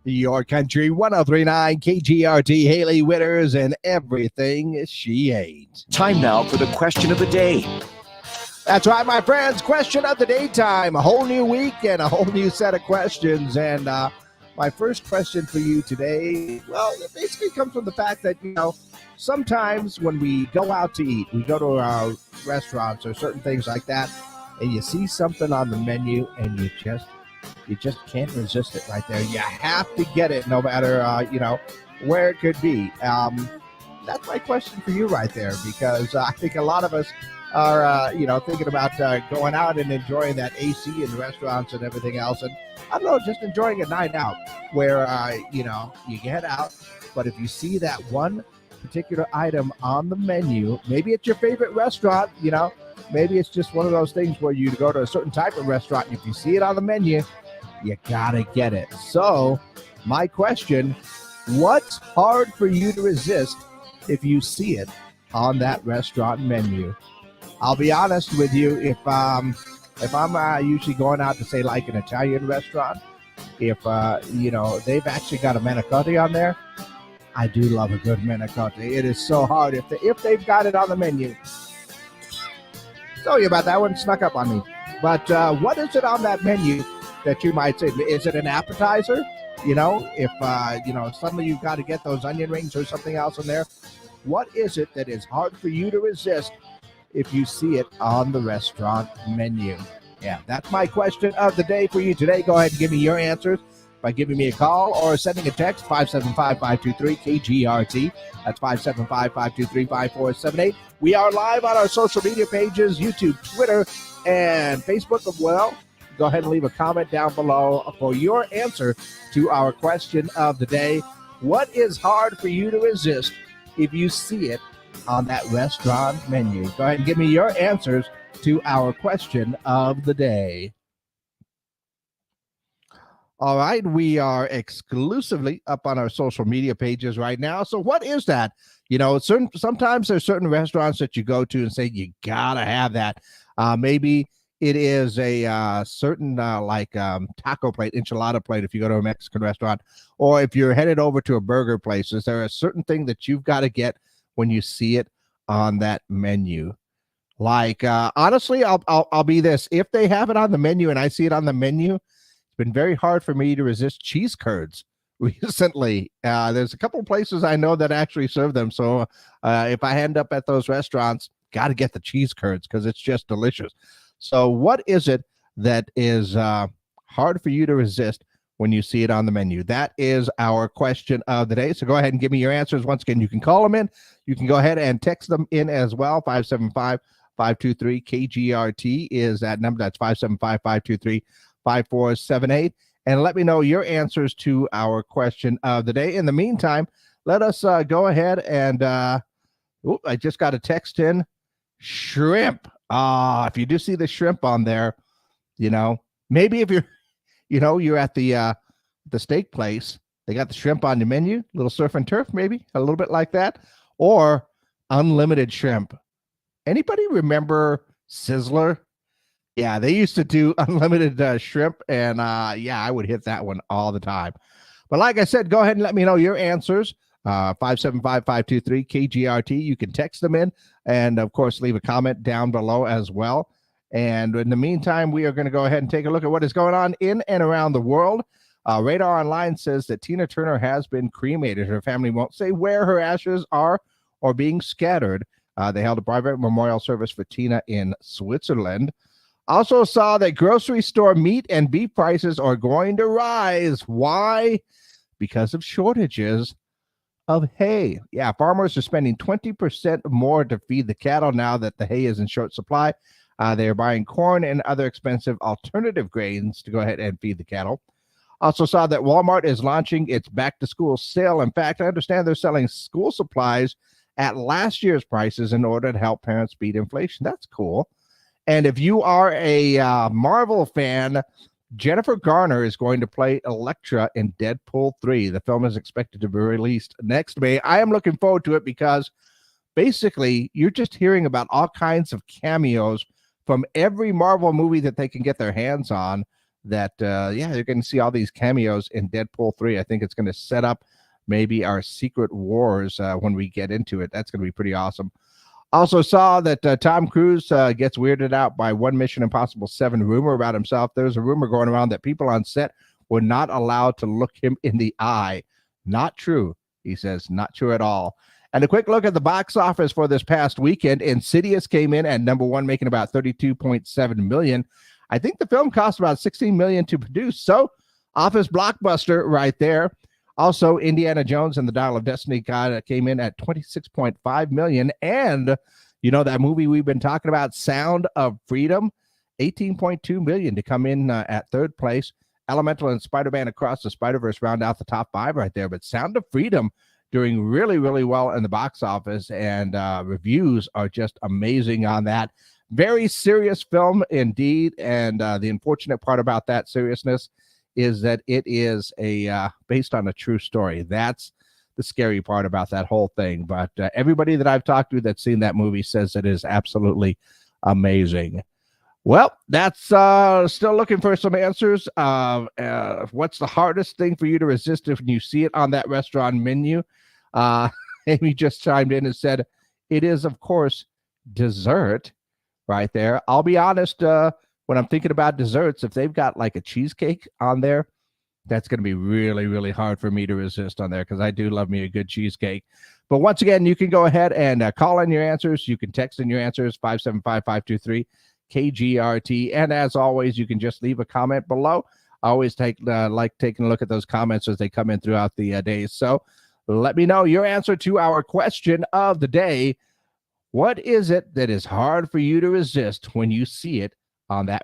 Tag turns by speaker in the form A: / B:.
A: Your country 1039 KGRT, Haley Witters, and everything she ate.
B: Time now for the question of the day.
A: That's right, my friends. Question of the daytime. A whole new week and a whole new set of questions. And my first question for you today, well, it basically comes from the fact that, sometimes when we go out to eat, we go to restaurants or certain things like that, and you see something on the menu and you just can't resist it right there. You have to get it no matter, where it could be. That's my question for you right there, because I think a lot of us are, thinking about going out and enjoying that AC in the restaurants and everything else. And I don't know, just enjoying a night out where, you get out. But if you see that one particular item on the menu, maybe it's your favorite restaurant, maybe it's just one of those things where you go to a certain type of restaurant. And if you see it on the menu, you gotta get it. So my question, what's hard for you to resist if you see it on that restaurant menu? I'll be honest with you, if I'm usually going out to, say, like an Italian restaurant, if they've actually got a manicotti on there, I do love a good manicotti. It is so hard if they've got it on the menu. Sorry about that one, snuck up on me. But what is it on that menu that you might say? Is it an appetizer? If suddenly you've got to get those onion rings or something else in there, what is it that is hard for you to resist if you see it on the restaurant menu? Yeah, that's my question of the day for you today. Go ahead and give me your answers by giving me a call or sending a text, 575-523-KGRT. That's 575-523-5478. We are live on our social media pages, YouTube, Twitter, and Facebook as well. Go ahead and leave a comment down below for your answer to our question of the day. What is hard for you to resist if you see it on that restaurant menu? Go ahead and give me your answers to our question of the day. All right, we are exclusively up on our social media pages right now. So what is that? Sometimes there's certain restaurants that you go to and say you gotta have that. Maybe it is a certain taco plate, enchilada plate if you go to a Mexican restaurant, or if you're headed over to a burger place. Is there a certain thing that you've got to get when you see it on that menu? Like, honestly, I'll be this. If they have it on the menu and I see it on the menu, it's been very hard for me to resist cheese curds recently. There's a couple of places I know that actually serve them. So if I end up at those restaurants, got to get the cheese curds because it's just delicious. So what is it that is hard for you to resist when you see it on the menu? That is our question of the day. So go ahead and give me your answers. Once again, you can call them in. You can go ahead and text them in as well. 575-523-KGRT is that number. That's 575-523-5478. And let me know your answers to our question of the day. In the meantime, let us go ahead and I just got a text in. Shrimp. If you do see the shrimp on there, maybe if you're at the steak place, they got the shrimp on the menu, a little surf and turf, maybe a little bit like that, or unlimited shrimp. Anybody remember Sizzler? Yeah, they used to do unlimited shrimp, and I would hit that one all the time. But like I said, go ahead and let me know your answers. 575-523-KGRT. You can text them in, and of course, leave a comment down below as well. And in the meantime, we are going to go ahead and take a look at what is going on in and around the world. Radar Online says that Tina Turner has been cremated. Her family won't say where her ashes are or being scattered. They held a private memorial service for Tina in Switzerland. Also saw that grocery store meat and beef prices are going to rise. Why? Because of shortages of hay. Yeah, farmers are spending 20% more to feed the cattle now that the hay is in short supply. They are buying corn and other expensive alternative grains to go ahead and feed the cattle. Also saw that Walmart is launching its back-to-school sale. In fact, I understand they're selling school supplies at last year's prices in order to help parents beat inflation. That's cool. And if you are a Marvel fan, Jennifer Garner is going to play Elektra in Deadpool 3. The film is expected to be released next May. I am looking forward to it because basically you're just hearing about all kinds of cameos from every Marvel movie that they can get their hands on. that, yeah, you're going to see all these cameos in Deadpool 3. I think it's going to set up maybe our Secret Wars when we get into it. That's going to be pretty awesome. Also saw that Tom Cruise gets weirded out by one Mission Impossible 7 rumor about himself. There's a rumor going around that people on set were not allowed to look him in the eye. Not true, he says. Not true at all. And a quick look at the box office for this past weekend. Insidious came in at number 1, making about $32.7 million. I think the film cost about $16 million to produce. So, office blockbuster right there. Also, Indiana Jones and the Dial of Destiny came in at $26.5 million. And, you know, that movie we've been talking about, Sound of Freedom, $18.2 million to come in at third place. Elemental and Spider-Man Across the Spider-Verse round out the top 5 right there. But Sound of Freedom doing really, really well in the box office. And reviews are just amazing on that. Very serious film indeed. And the unfortunate part about that seriousness is that it is based on a true story. That's the scary part about that whole thing. But everybody that I've talked to that's seen that movie says it is absolutely amazing. Well, that's still looking for some answers. What's the hardest thing for you to resist if you see it on that restaurant menu? Amy just chimed in and said, it is, of course, dessert right there. I'll be honest, when I'm thinking about desserts, if they've got like a cheesecake on there, that's going to be really, really hard for me to resist on there because I do love me a good cheesecake. But once again, you can go ahead and call in your answers. You can text in your answers, 575-523-KGRT. And as always, you can just leave a comment below. I always like taking a look at those comments as they come in throughout the day. So let me know your answer to our question of the day. What is it that is hard for you to resist when you see it on that